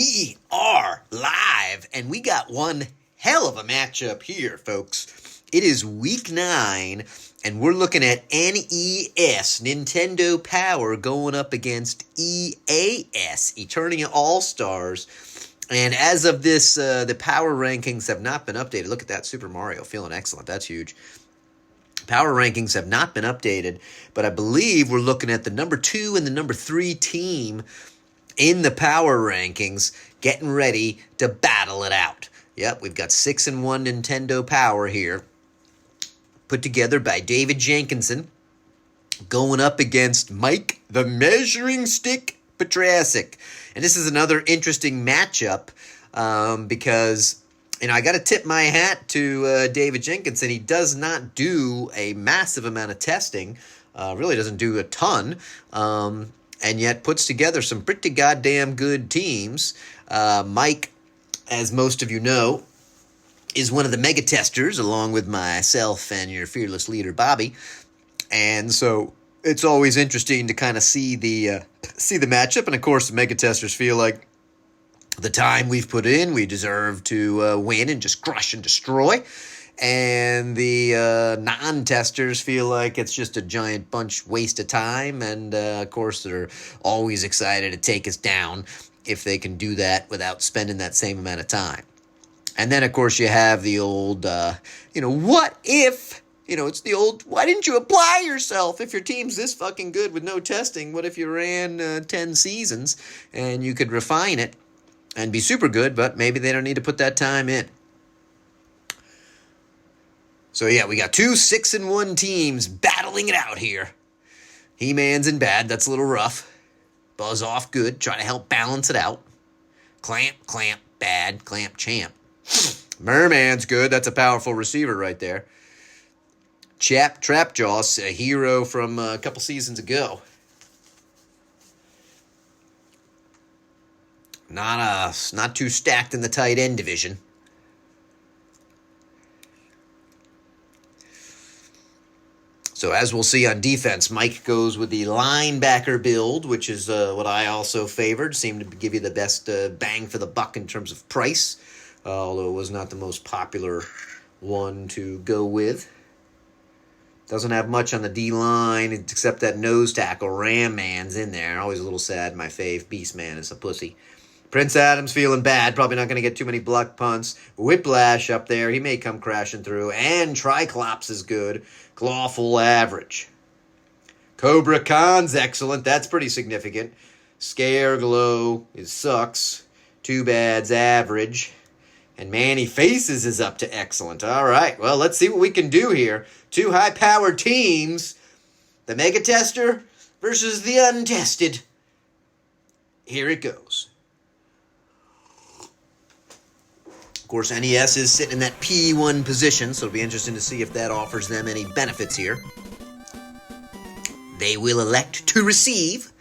we are live, and we got one hell of a matchup here, folks. It is week 9, and we're looking at NES, Nintendo Power, going up against EAS, Eternia All-Stars. And as of this, the power rankings have not been updated. Look at that, Super Mario, feeling excellent. That's huge. Power rankings have not been updated, but I believe we're looking at the number 2 and the number 3 team in the power rankings, getting ready to battle it out. Yep, we've got 6-1 Nintendo Power here, put together by David Jenkinson, going up against Mike the Measuring Stick Petrasic. And this is another interesting matchup because, I got to tip my hat to David Jenkinson. He does not do a massive amount of testing, really doesn't do a ton, and yet puts together some pretty goddamn good teams. Mike, as most of you know, is one of the mega testers, along with myself and your fearless leader, Bobby. And so it's always interesting to kind of see the matchup. And of course, the mega testers feel like the time we've put in, we deserve to win and just crush and destroy. And the non-testers feel like it's just a giant waste of time. And, of course, they're always excited to take us down if they can do that without spending that same amount of time. And then, of course, you have the old, what if? It's the old, why didn't you apply yourself? If your team's this fucking good with no testing, what if you ran 10 seasons and you could refine it and be super good, but maybe they don't need to put that time in? So, yeah, we got 2 6-1 teams battling it out here. He-Man's in bad. That's a little rough. Buzz off good. Try to help balance it out. Clamp, bad. Clamp, champ. Merman's good. That's a powerful receiver right there. Trapjaw's a hero from a couple seasons ago. Not too stacked in the tight end division. So as we'll see on defense, Mike goes with the linebacker build, which is what I also favored. Seemed to give you the best bang for the buck in terms of price, although it was not the most popular one to go with. Doesn't have much on the D-line except that nose tackle. Ram Man's in there. Always a little sad. My fave, Beast Man, is a pussy. Prince Adam's feeling bad. Probably not going to get too many block punts. Whiplash up there. He may come crashing through. And Triclops is good. Clawful average. Cobra Khan's excellent. That's pretty significant. Scare Glow sucks. Too Bad's average. And Manny Faces is up to excellent. All right. Well, let's see what we can do here. 2 high-powered teams. The Mega Tester versus the Untested. Here it goes. Of course, NES is sitting in that P1 position, so it'll be interesting to see if that offers them any benefits here. They will elect to receive.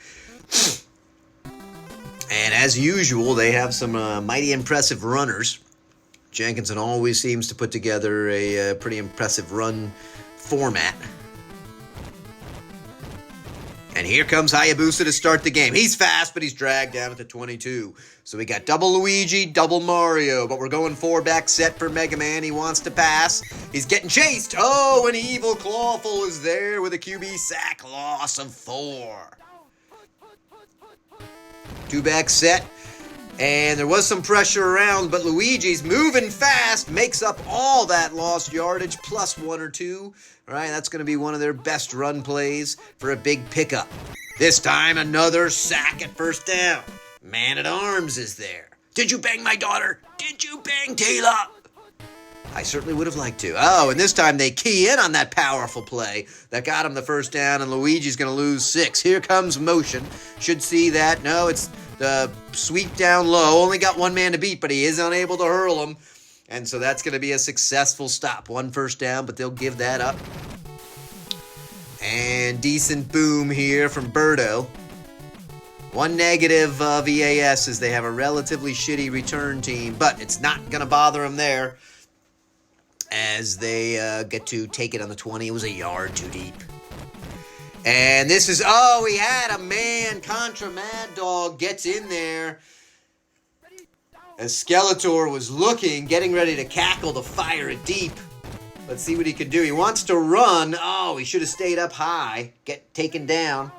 And as usual, they have some mighty impressive runners. Jenkinson always seems to put together a pretty impressive run format. And here comes Hayabusa to start the game. He's fast, but he's dragged down at the 22. So we got double Luigi, double Mario, but we're going 4-back set for Mega Man. He wants to pass. He's getting chased. Oh, and Evil Clawful is there with a QB sack loss of 4. 2-back set. And there was some pressure around, but Luigi's moving fast, makes up all that lost yardage, plus 1 or 2. All right, that's going to be one of their best run plays for a big pickup. This time, another sack at first down. Man-at-Arms is there. Did you bang my daughter? Did you bang Taylor? I certainly would have liked to. Oh, and this time they key in on that powerful play that got him the first down, and Luigi's going to lose 6. Here comes motion. Should see that. No, it's the sweep down low. Only got one man to beat, but he is unable to hurl him. And so that's going to be a successful stop. 1 first down, but they'll give that up. And decent boom here from Birdo. One negative of EAS is they have a relatively shitty return team, but it's not going to bother them there as they get to take it on the 20. It was a yard too deep. And this is, oh, he had a man. Contra Mad Dog gets in there. as Skeletor was looking, getting ready to cackle to fire it deep. Let's see what he can do. He wants to run. Oh, he should have stayed up high. Get taken down.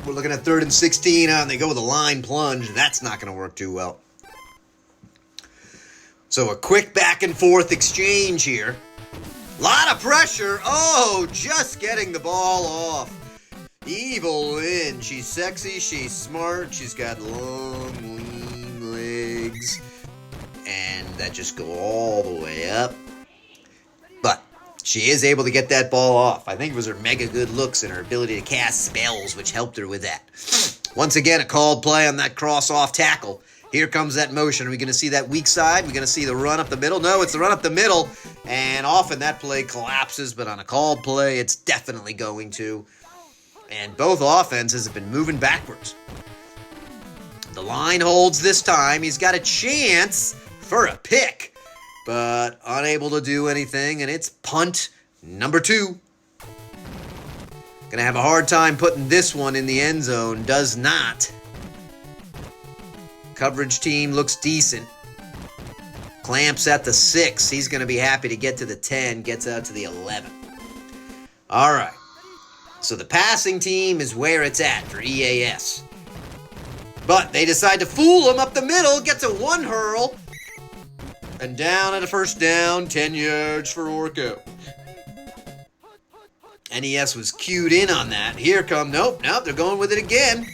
We're looking at 3rd and 16, and they go with a line plunge. That's not going to work too well. So a quick back and forth exchange here. Lot of pressure. Oh, just getting the ball off. Evil Lynn. She's sexy. She's smart. She's got long, lean legs. And that just go all the way up. But she is able to get that ball off. I think it was her mega good looks and her ability to cast spells which helped her with that. Once again, a called play on that cross-off tackle. Here comes that motion. Are we going to see that weak side? We're going to see the run up the middle? No, it's the run up the middle. And often that play collapses, but on a called play, it's definitely going to. And both offenses have been moving backwards. The line holds this time. He's got a chance for a pick, but unable to do anything, and it's punt number 2. Gonna have a hard time putting this one in the end zone. Does not. Coverage team looks decent. Clamps at the 6. He's gonna be happy to get to the 10. Gets out to the 11. All right. So the passing team is where it's at for EAS. But they decide to fool him up the middle. Gets a 1 hurl. And down at a first down, 10 yards for Orko. NES was cued in on that. Here come, nope, they're going with it again.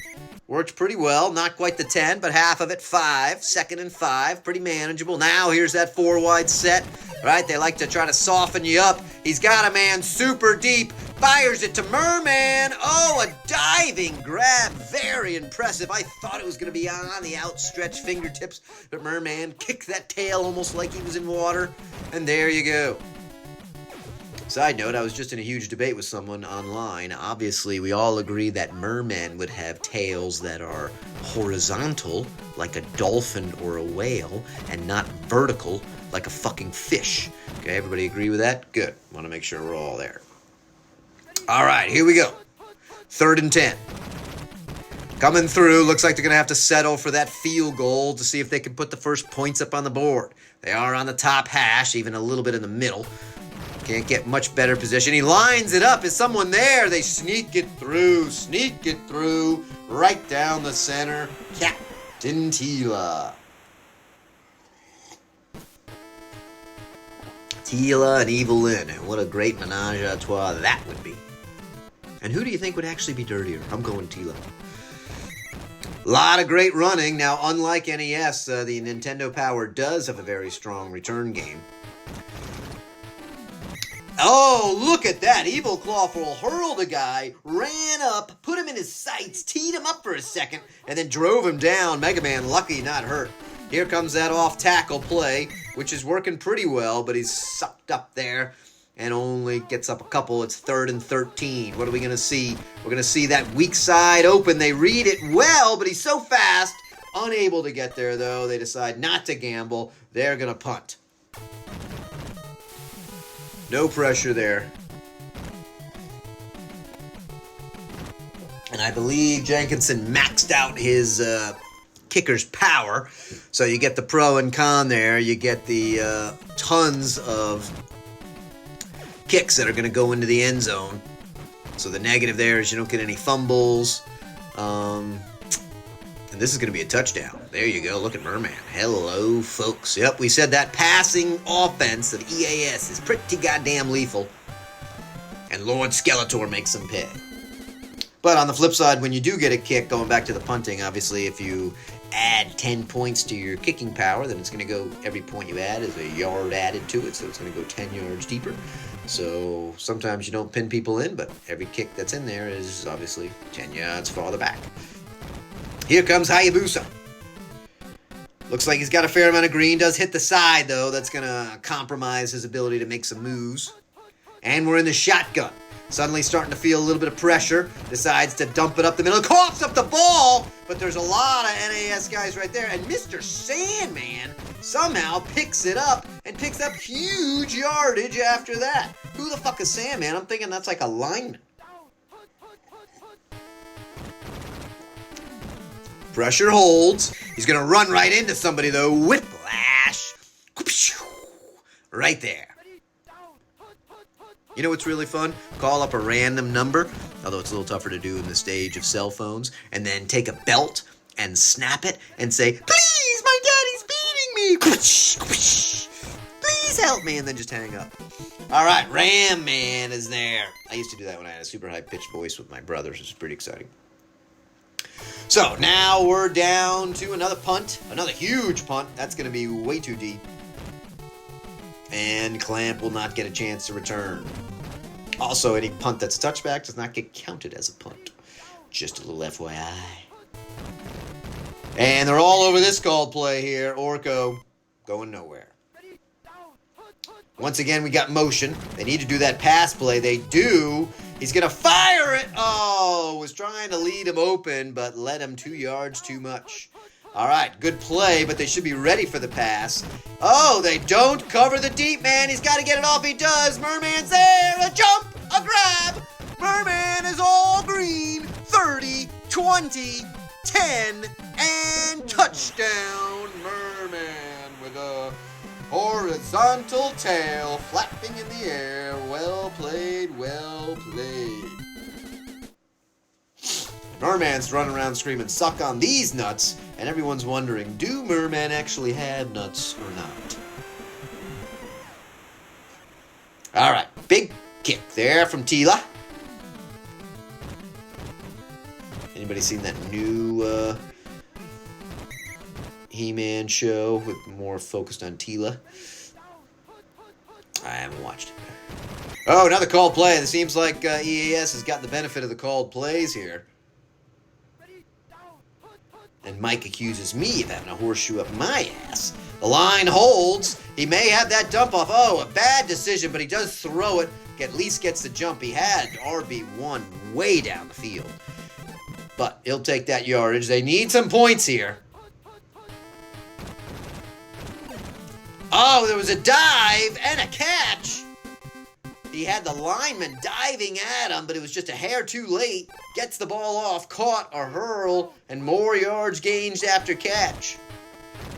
Worked pretty well, not quite the 10, but half of it, 5. 2nd and 5, pretty manageable. Now here's that 4 wide set. Right, they like to try to soften you up. He's got a man super deep. Fires it to Merman. Oh, a diving grab. Very impressive. I thought it was going to be on the outstretched fingertips, but Merman kicked that tail almost like he was in water. And there you go. Side note, I was just in a huge debate with someone online. Obviously, we all agree that mermen would have tails that are horizontal, like a dolphin or a whale, and not vertical, like a fucking fish. Okay, everybody agree with that? Good. Want to make sure we're all there. All right, here we go. 3rd and 10. Coming through. Looks like they're going to have to settle for that field goal to see if they can put the first points up on the board. They are on the top hash, even a little bit in the middle. Can't get much better position. He lines it up. Is someone there? They sneak it through. Right down the center. Captain Tila. Tila and Evil Lynn. And what a great menage a trois that would be. And who do you think would actually be dirtier? I'm going Tila. A lot of great running. Now, unlike NES, the Nintendo Power does have a very strong return game. Oh, look at that. Evil Clawful hurled a guy, ran up, put him in his sights, teed him up for a second, and then drove him down. Mega Man lucky not hurt. Here comes that off-tackle play, which is working pretty well, but he's sucked up there and only gets up a couple. It's 3rd and 13. What are we going to see? We're going to see that weak side open. They read it well, but he's so fast. Unable to get there, though. They decide not to gamble. They're going to punt. No pressure there. And I believe Jenkinson maxed out his kicker's power. So you get the pro and con there. You get the tons of kicks that are going to go into the end zone. So the negative there is you don't get any fumbles. And this is going to be a touchdown. There you go. Look at Merman. Hello, folks. Yep, we said that passing offense of EAS is pretty goddamn lethal. And Lord Skeletor makes them pay. But on the flip side, when you do get a kick, going back to the punting, obviously if you add 10 points to your kicking power, then it's going to go, every point you add is a yard added to it, so it's going to go 10 yards deeper. So sometimes you don't pin people in, but every kick that's in there is obviously 10 yards farther back. Here comes Hayabusa. Looks like he's got a fair amount of green. Does hit the side, though. That's going to compromise his ability to make some moves. And we're in the shotgun. Suddenly starting to feel a little bit of pressure. Decides to dump it up the middle. Coughs up the ball! But there's a lot of NAS guys right there. And Mr. Sandman somehow picks it up and picks up huge yardage after that. Who the fuck is Sandman? I'm thinking that's like a lineman. Pressure holds. He's going to run right into somebody, though. Whiplash. Right there. You know what's really fun? Call up a random number, although it's a little tougher to do in this age of cell phones, and then take a belt and snap it and say, "Please, my daddy's beating me. Please help me," and then just hang up. All right, Ram Man is there. I used to do that when I had a super high-pitched voice with my brothers. It was pretty exciting. So now we're down to another punt, another huge punt. That's going to be way too deep. And Clamp will not get a chance to return. Also, any punt that's a touchback does not get counted as a punt. Just a little FYI. And they're all over this called play here. Orko going nowhere. Once again, we got motion. They need to do that pass play. They do. He's going to fire it. Oh, was trying to lead him open, but led him 2 yards too much. All right, good play, but they should be ready for the pass. Oh, they don't cover the deep man. He's got to get it off. He does. Merman's there. A jump, a grab. Merman is all green. 30, 20, 10, and touchdown. Merman with a horizontal tail flapping in the air. Well played, well played. Merman's running around screaming, "Suck on these nuts!" And everyone's wondering, do mermen actually have nuts or not? All right, big kick there from Tila. Anybody seen that new He-Man show with more focused on Tila? I haven't watched it. Oh, another called play. It seems like EAS has gotten the benefit of the called plays here. And Mike accuses me of having a horseshoe up my ass. The line holds. He may have that dump off. Oh, a bad decision, but he does throw it. At least gets the jump. He had RB1 way down the field. But he'll take that yardage. They need some points here. Oh, there was a dive and a catch. He had the lineman diving at him, but it was just a hair too late. Gets the ball off, caught a hurl, and more yards gained after catch.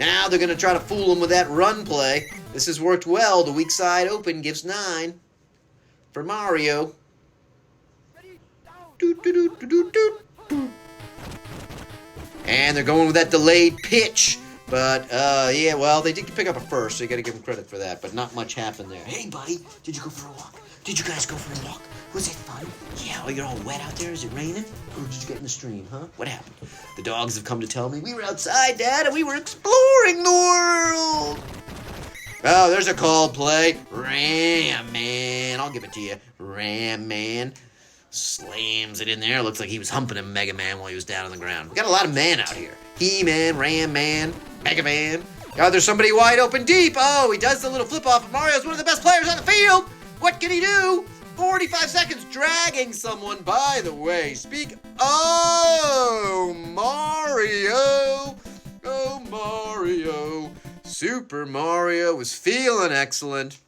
Now they're going to try to fool him with that run play. This has worked well. The weak side open gives 9 for Mario. And they're going with that delayed pitch. But, yeah, well, they did pick up a first, so you got to give them credit for that. But not much happened there. Hey, buddy, did you go for a walk? Did you guys go for a walk? Was it fun? Yeah, well, you're all wet out there. Is it raining? Or did you get in the stream, huh? What happened? The dogs have come to tell me we were outside, Dad, and we were exploring the world. Oh, there's a called play. Ram Man. I'll give it to you. Ram Man. Slams it in there. Looks like he was humping him, Mega Man, while he was down on the ground. We got a lot of man out here. He-Man, Ram Man, Mega Man. Oh, there's somebody wide open deep. Oh, he does the little flip off. Mario's one of the best players on the field. What can he do? 45 seconds dragging someone. By the way, Oh, Mario. Oh, Mario. Super Mario was feeling excellent.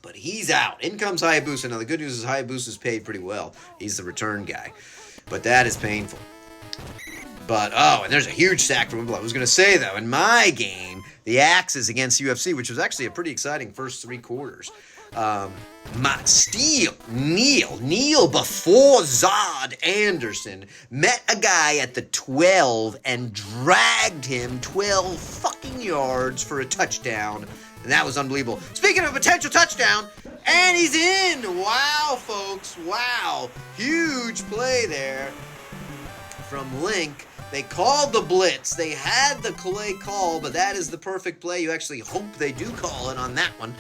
But he's out. In comes Hayabusa. Now, the good news is Hayabusa's paid pretty well. He's the return guy. But that is painful. But, oh, and there's a huge sack from him. I was going to say, though, in my game, the Axes against UFC, which was actually a pretty exciting first 3 quarters. Neil before Zod Anderson met a guy at the 12 and dragged him 12 fucking yards for a touchdown. And that was unbelievable. Speaking of a potential touchdown, and he's in. Wow, folks. Wow. Huge play there from Link. They called the blitz. They had the play call, but that is the perfect play. You actually hope they do call it on that one.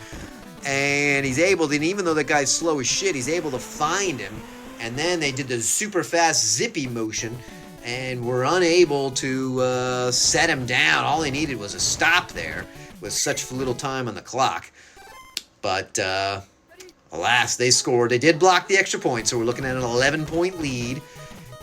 And he's able to, and even though that guy's slow as shit, he's able to find him. And then they did the super fast zippy motion and were unable to set him down. All they needed was a stop there with such little time on the clock. But alas, they scored. They did block the extra point, so we're looking at an 11-point lead.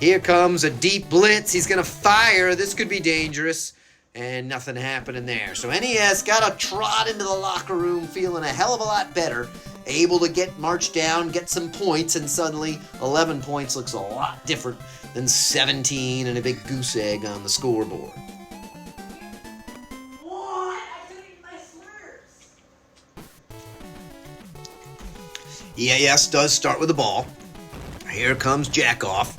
Here comes a deep blitz. He's going to fire. This could be dangerous. and nothing happening there. So NES got to trot into the locker room feeling a hell of a lot better, able to get marched down, get some points, and suddenly 11 points looks a lot different than 17 and a big goose egg on the scoreboard. What? I didn't eat my slurs. EAS does start with the ball. Here comes Jackoff.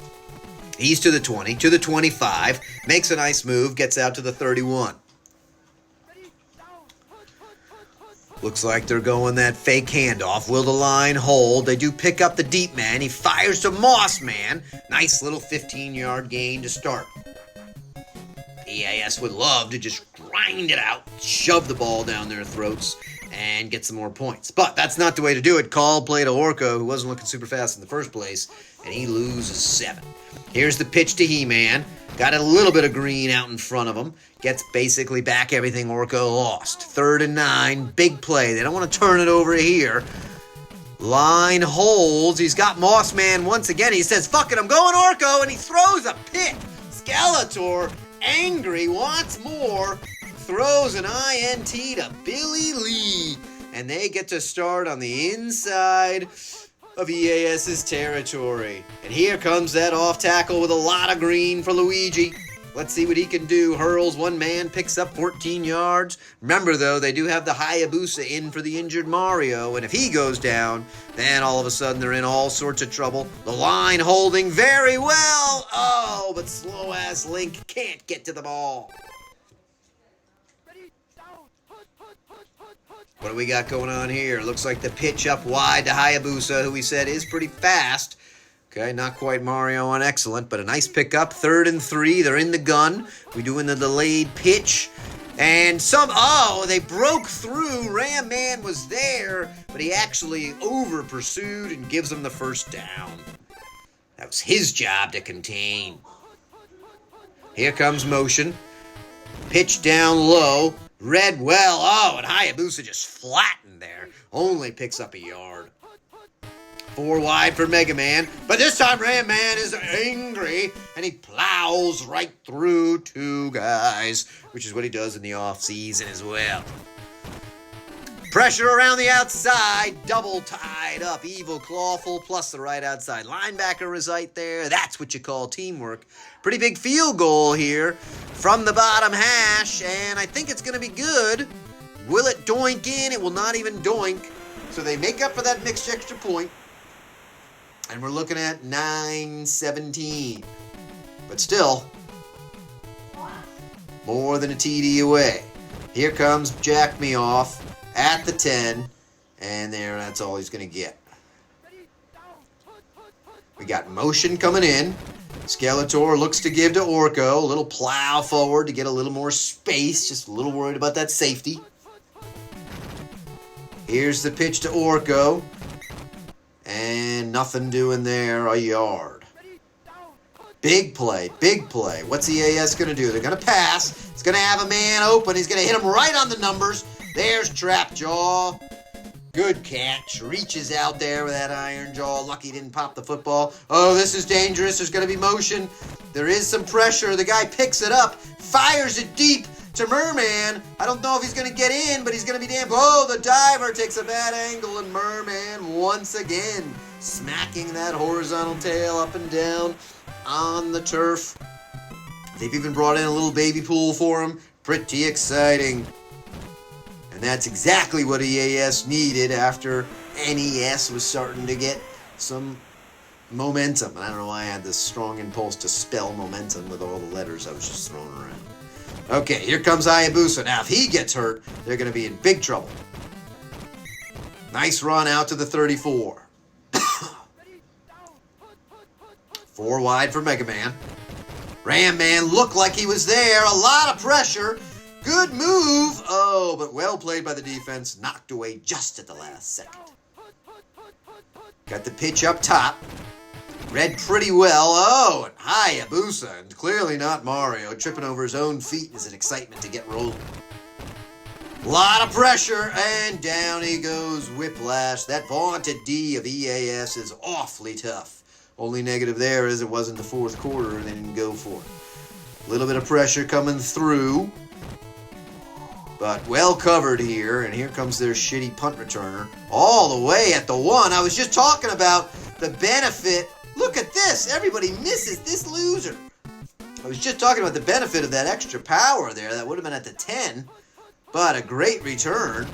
He's to the 20, to the 25, makes a nice move, gets out to the 31. Looks like they're going that fake handoff. Will the line hold? They do pick up the deep man. He fires to Moss Man. Nice little 15-yard gain to start. EAS would love to just grind it out, shove the ball down their throats, and get some more points. But that's not the way to do it. Called play to Orko, who wasn't looking super fast in the first place, and he loses 7. Here's the pitch to He-Man. Got a little bit of green out in front of him. Gets basically back everything Orko lost. 3rd and 9, big play. They don't want to turn it over here. Line holds. He's got Moss Man once again. He says, fuck it, I'm going Orko, and he throws a pick. Skeletor, angry, wants more, throws an INT to Billy Lee. And they get to start on the inside of EAS's territory. And here comes that off tackle with a lot of green for Luigi. Let's see what he can do. Hurls one man, picks up 14 yards. Remember, though, they do have the Hayabusa in for the injured Mario, and if he goes down, then all of a sudden they're in all sorts of trouble. The line holding very well. Oh, but slow-ass Link can't get to the ball. What do we got going on here? Looks like the pitch up wide to Hayabusa, who we said is pretty fast. Okay, not quite Mario on excellent, but a nice pickup. 3rd and 3, they're in the gun. We're doing the delayed pitch. And they broke through. Ram Man was there, but he actually over-pursued and gives them the first down. That was his job to contain. Here comes motion. Pitch down low. Read well. And Hayabusa just flattened there. Only picks up a yard. 4 wide for Mega Man. But this time Ram Man is angry. And he plows right through 2 guys. Which is what he does in the off-season as well. Pressure around the outside. Double tied up. Evil Clawful plus the right outside linebacker is right there. That's what you call teamwork. Pretty big field goal here from the bottom hash. And I think it's going to be good. Will it doink in? It will not even doink. So they make up for that mixed extra point. And we're looking at 9-17. But still, more than a TD away. Here comes Jack Me Off at the 10. And that's all he's going to get. We got motion coming in. Skeletor looks to give to Orko. A little plow forward to get a little more space. Just a little worried about that safety. Here's the pitch to Orko. And nothing doing there, a yard. Big play, big play. What's EAS going to do? They're going to pass. It's going to have a man open. He's going to hit him right on the numbers. There's Trapjaw. Good catch. Reaches out there with that iron jaw. Lucky didn't pop the football. Oh, this is dangerous. There's going to be motion. There is some pressure. The guy picks it up. Fires it deep to Merman. I don't know if he's going to get in, but he's going to be damn. Oh, the diver takes a bad angle, and Merman once again smacking that horizontal tail up and down on the turf. They've even brought in a little baby pool for him. Pretty exciting. And that's exactly what EAS needed after NES was starting to get some momentum. And I don't know why I had this strong impulse to spell momentum with all the letters I was just throwing around. Okay, here comes Hayabusa. Now, if he gets hurt, they're going to be in big trouble. Nice run out to the 34. 4 wide for Mega Man. Ram Man looked like he was there. A lot of pressure. Good move. Oh, but well played by the defense. Knocked away just at the last second. Got the pitch up top. Read pretty well. Oh, and Hayabusa, and clearly not Mario, tripping over his own feet in his excitement to get rolling. A lot of pressure, and down he goes. Whiplash. That vaunted D of EAS is awfully tough. Only negative there is it was in the fourth quarter and they didn't go for it. A little bit of pressure coming through. But well covered here, and here comes their shitty punt returner. All the way at the 1. I was just talking about the benefit. Look at this. Everybody misses this loser. I was just talking about the benefit of that extra power there. That would have been at the 10. But a great return.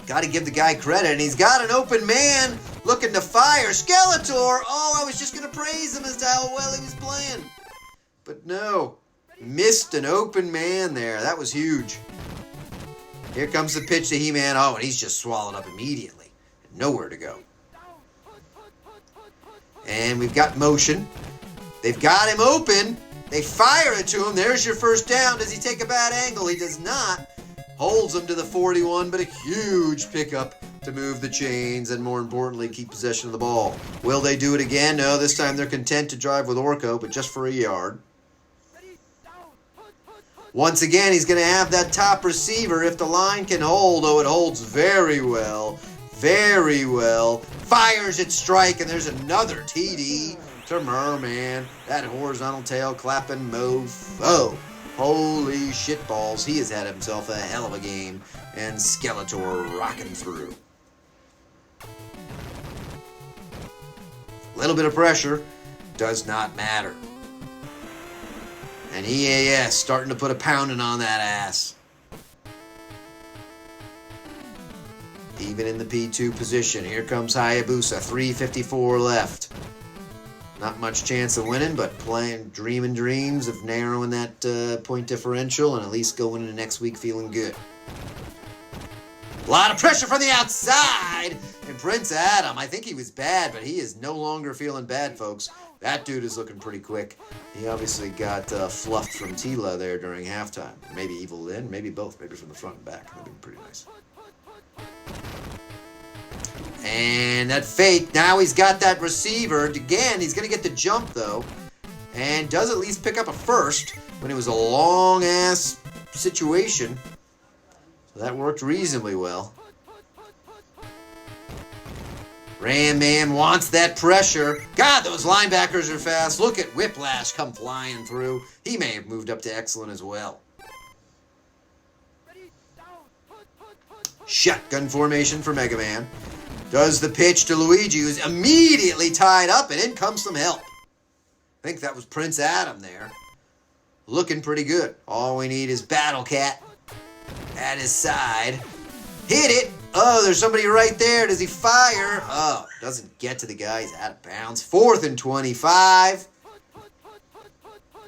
Got to give the guy credit. And he's got an open man looking to fire. Skeletor. Oh, I was just going to praise him as to how well he was playing. But no. Missed an open man there. That was huge. Here comes the pitch to He-Man. Oh, and he's just swallowed up immediately. Nowhere to go. And we've got motion. They've got him open. They fire it to him. There's your first down. Does he take a bad angle? He does not. Holds him to the 41, but a huge pickup to move the chains and, more importantly, keep possession of the ball. Will they do it again? No, this time they're content to drive with Orko, but just for a yard. Once again, he's going to have that top receiver if the line can hold. Oh, it holds very well. Very well. Fires at strike, and there's another TD to Merman. That horizontal tail clapping mofo. Holy shitballs. He has had himself a hell of a game. And Skeletor rocking through. A little bit of pressure does not matter. And EAS starting to put a pounding on that ass. Even in the P2 position. Here comes Hayabusa. 3:54 left. Not much chance of winning, but dreaming dreams of narrowing that point differential and at least going into next week feeling good. A lot of pressure from the outside. And Prince Adam, I think he was bad, but he is no longer feeling bad, folks. That dude is looking pretty quick. He obviously got fluffed from Tila there during halftime. Maybe Evil Lynn, maybe both. Maybe from the front and back. That'd be pretty nice. And that fake. Now he's got that receiver. Again, he's going to get the jump, though. And does at least pick up a first when it was a long-ass situation. So that worked reasonably well. Ram Man wants that pressure. God, those linebackers are fast. Look at Whiplash come flying through. He may have moved up to excellent as well. Shotgun formation for Mega Man. Does the pitch to Luigi, who's immediately tied up, and in comes some help. I think that was Prince Adam there. Looking pretty good. All we need is Battle Cat at his side. Hit it. Oh, there's somebody right there. Does he fire? Oh, doesn't get to the guy. He's out of bounds. 4th and 25.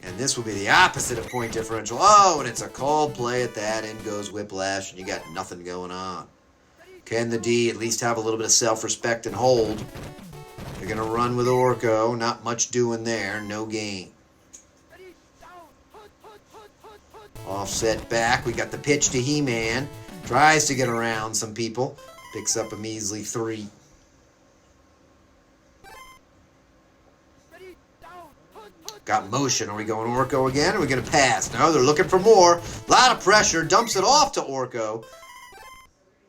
And this will be the opposite of point differential. Oh, and it's a called play at that. In goes Whiplash, and you got nothing going on. Can the D at least have a little bit of self-respect and hold? They're going to run with Orko. Not much doing there. No gain. Offset back. We got the pitch to He-Man. Tries to get around some people. Picks up a measly 3. Got motion. Are we going Orko again? Are we going to pass? No, they're looking for more. A lot of pressure. Dumps it off to Orko.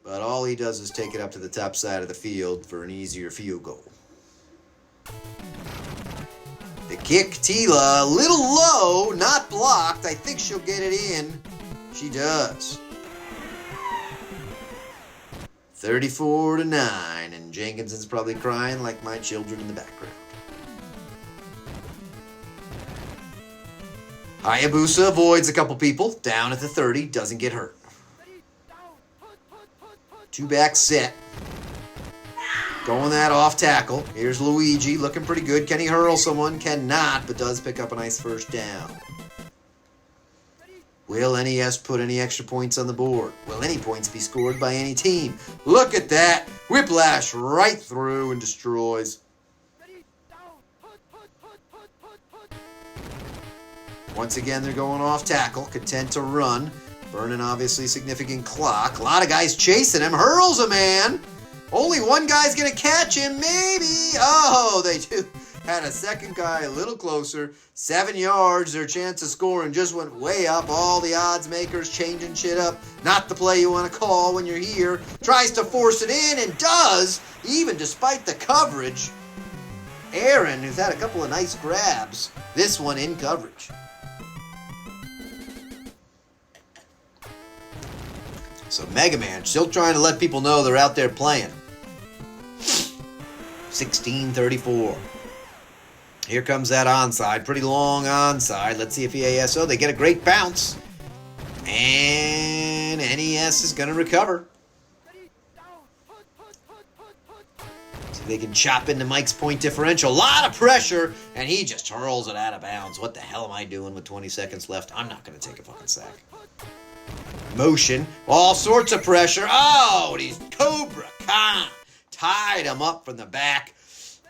But all he does is take it up to the top side of the field for an easier field goal. The kick, Tila, a little low, not blocked. I think she'll get it in. She does. 34-9, and Jenkinson's probably crying like my children in the background. Hayabusa avoids a couple people, down at the 30, doesn't get hurt. 2-back set. Going that off tackle. Here's Luigi, looking pretty good. Can he hurl someone? Cannot, but does pick up a nice first down. Will NES put any extra points on the board? Will any points be scored by any team? Look at that. Whiplash right through and destroys. Once again, they're going off tackle. Content to run. Burning, obviously, significant clock. A lot of guys chasing him. Hurls a man. Only one guy's going to catch him, maybe. Oh, they do. Had a second guy a little closer. 7 yards. Their chance of scoring just went way up. All the odds makers changing shit up. Not the play you want to call when you're here. Tries to force it in and does, even despite the coverage. Aaron, who's had a couple of nice grabs. This one in coverage. So Mega Man still trying to let people know they're out there playing. 1634. Here comes that onside. Pretty long onside. Let's see if EAS... Oh, they get a great bounce. And NES is going to recover. See if they can chop into Mike's point differential. A lot of pressure. And he just hurls it out of bounds. What the hell am I doing with 20 seconds left? I'm not going to take a fucking sack. Motion. All sorts of pressure. Oh, and he's Cobra Khan. Tied him up from the back.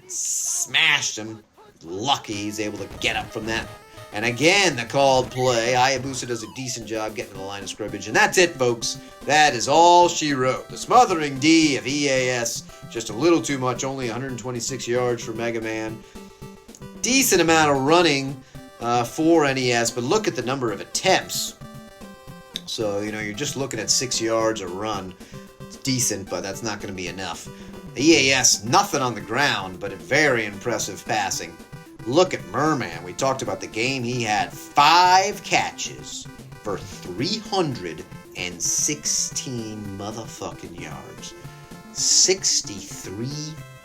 Smashed him. Lucky he's able to get up from that. And again, the called play. Hayabusa does a decent job getting to the line of scrimmage. And that's it, folks. That is all she wrote. The smothering D of EAS. Just a little too much. Only 126 yards for Mega Man. Decent amount of running for NES. But look at the number of attempts. So, you're just looking at 6 yards a run. It's decent, but that's not going to be enough. The EAS, nothing on the ground, but a very impressive passing. Look at Merman. We talked about the game. He had 5 catches for 316 motherfucking yards. 63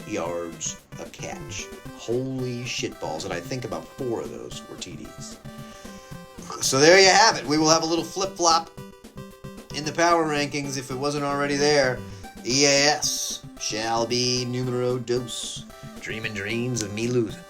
yards a catch. Holy shitballs. And I think about 4 of those were TDs. So there you have it. We will have a little flip-flop in the power rankings if it wasn't already there. EAS shall be numero dos. Dreaming dreams of me losing.